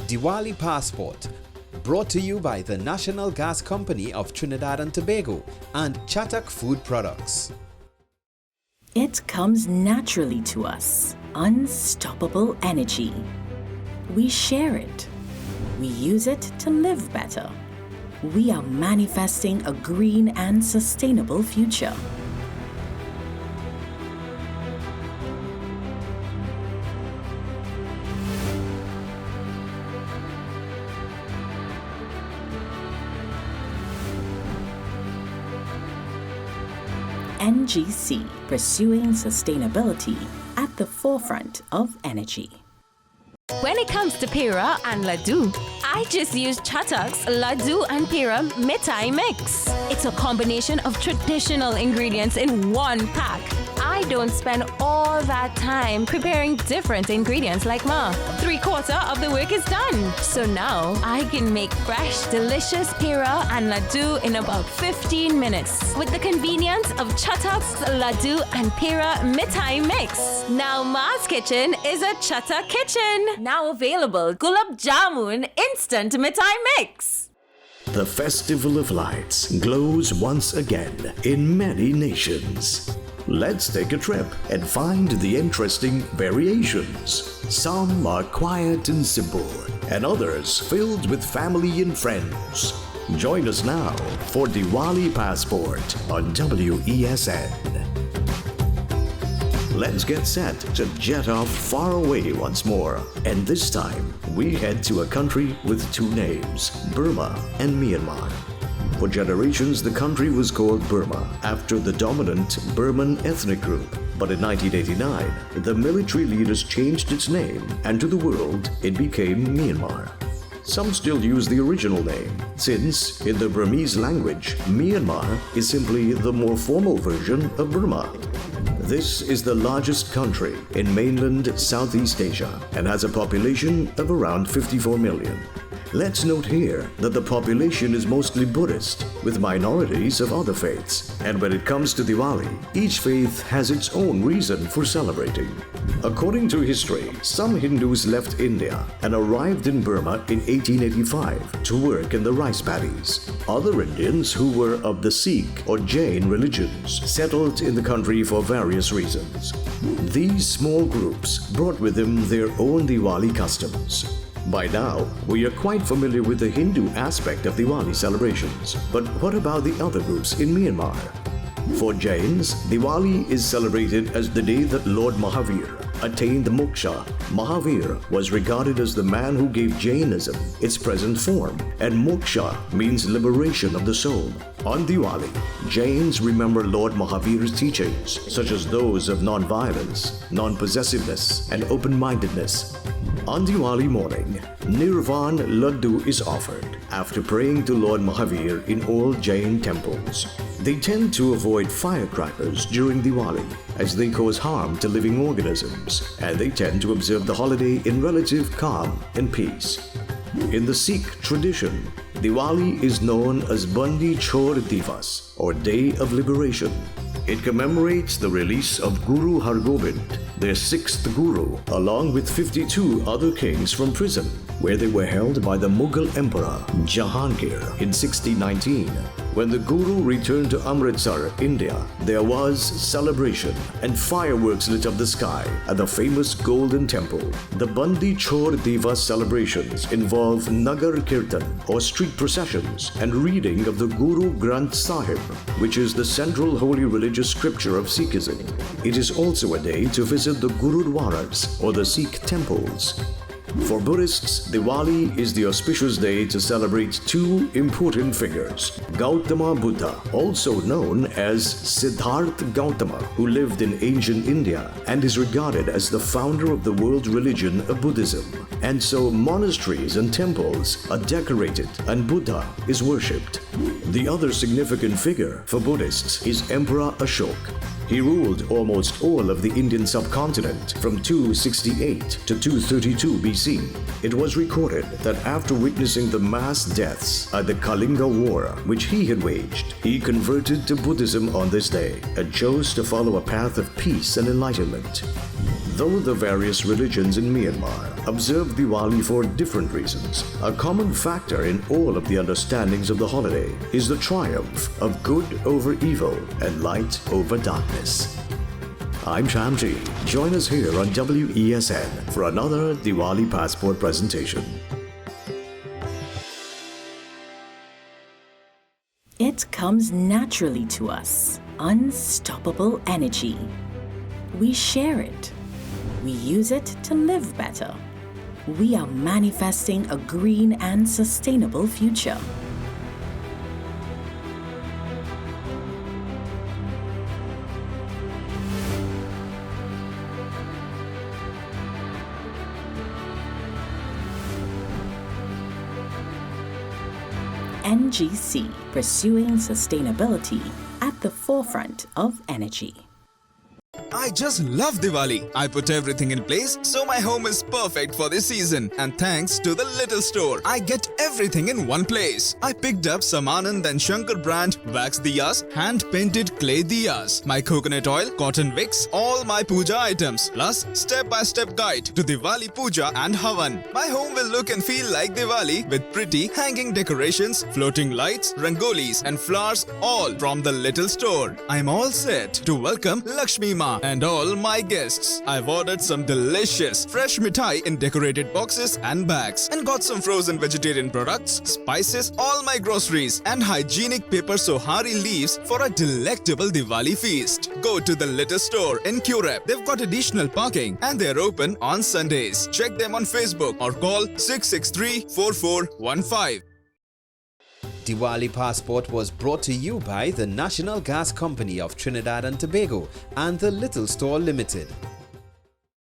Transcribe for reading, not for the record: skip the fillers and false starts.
Divali Passport, brought to you by the National Gas Company of Trinidad and Tobago and Chatak Food Products. It comes naturally to us, unstoppable energy. We share it. We use it to live better. We are manifesting a green and sustainable future. NGC, pursuing sustainability at the forefront of energy. When it comes to Pira and Laddu, I just use Chatak's Laddu and Pira Mithai Mix. It's a combination of traditional ingredients in one pack. I don't spend all that time preparing different ingredients like Ma. 3/4 of the work is done. So now I can make fresh, delicious Pira and Laddu in about 15 minutes with the convenience of Chatak's Laddu and Pira Mithai Mix. Now Ma's Kitchen is a Chatak kitchen. Now available Gulab Jamun Instant Mithai Mix. The Festival of Lights glows once again in many nations. Let's take a trip and find the interesting variations. Some are quiet and simple, and others filled with family and friends. Join us now for Divali Passport on WESN. Let's get set to jet off far away once more, and this time we head to a country with two names, Burma and Myanmar. For generations, the country was called Burma after the dominant Burman ethnic group. But in 1989, the military leaders changed its name, and to the world, it became Myanmar. Some still use the original name, since in the Burmese language, Myanmar is simply the more formal version of Burma. This is the largest country in mainland Southeast Asia and has a population of around 54 million. Let's note here that the population is mostly Buddhist, with minorities of other faiths. And when it comes to Diwali, each faith has its own reason for celebrating. According to history, some Hindus left India and arrived in Burma in 1885 to work in the rice paddies. Other Indians who were of the Sikh or Jain religions settled in the country for various reasons. These small groups brought with them their own Diwali customs. By now, we are quite familiar with the Hindu aspect of Diwali celebrations. But what about the other groups in Myanmar? For Jains, Diwali is celebrated as the day that Lord Mahavir attained moksha. Mahavir was regarded as the man who gave Jainism its present form, and moksha means liberation of the soul. On Diwali, Jains remember Lord Mahavir's teachings, such as those of non-violence, non-possessiveness, and open-mindedness. On Diwali morning, Nirvan Laddu is offered after praying to Lord Mahavir in all Jain temples. They tend to avoid firecrackers during Diwali as they cause harm to living organisms, and they tend to observe the holiday in relative calm and peace. In the Sikh tradition, Diwali is known as Bandi Chhor Divas, or Day of Liberation. It commemorates the release of Guru Hargobind, their 6th Guru, along with 52 other kings from prison, where they were held by the Mughal Emperor Jahangir in 1619. When the Guru returned to Amritsar, India, there was celebration and fireworks lit up the sky at the famous Golden Temple. The Bandi Chhor Divas celebrations involve Nagar Kirtan, or street processions, and reading of the Guru Granth Sahib, which is the central holy religious scripture of Sikhism. It is also a day to visit the Gurudwaras, or the Sikh temples. For Buddhists, Diwali is the auspicious day to celebrate two important figures. Gautama Buddha, also known as Siddhartha Gautama, who lived in ancient India and is regarded as the founder of the world religion of Buddhism. And so monasteries and temples are decorated and Buddha is worshipped. The other significant figure for Buddhists is Emperor Ashoka. He ruled almost all of the Indian subcontinent from 268 to 232 BC. It was recorded that after witnessing the mass deaths at the Kalinga War, which he had waged, he converted to Buddhism on this day and chose to follow a path of peace and enlightenment. Though the various religions in Myanmar observe Diwali for different reasons, a common factor in all of the understandings of the holiday is the triumph of good over evil and light over darkness. I'm Shamji. Join us here on WESN for another Divali Passport presentation. It comes naturally to us. Unstoppable energy. We share it. We use it to live better. We are manifesting a green and sustainable future. NGC, pursuing sustainability at the forefront of energy. I just love Diwali. I put everything in place so my home is perfect for this season. And thanks to the little store, I get everything in one place. I picked up some Anand and Shankar brand wax diyas, hand-painted clay diyas, my coconut oil, cotton wicks, all my puja items, plus step-by-step guide to Diwali puja and Havan. My home will look and feel like Diwali with pretty hanging decorations, floating lights, rangolis and flowers, all from the little store. I'm all set to welcome Lakshmi Ma and all my guests. I've ordered some delicious fresh mithai in decorated boxes and bags, and got some frozen vegetarian products, spices, all my groceries, and hygienic paper sohari leaves for a delectable Diwali feast. Go to the little store in Curep. They've got additional parking and they're open on Sundays. Check them on Facebook or call 663-4415. Divali Passport was brought to you by the National Gas Company of Trinidad and Tobago and the Little Store Limited.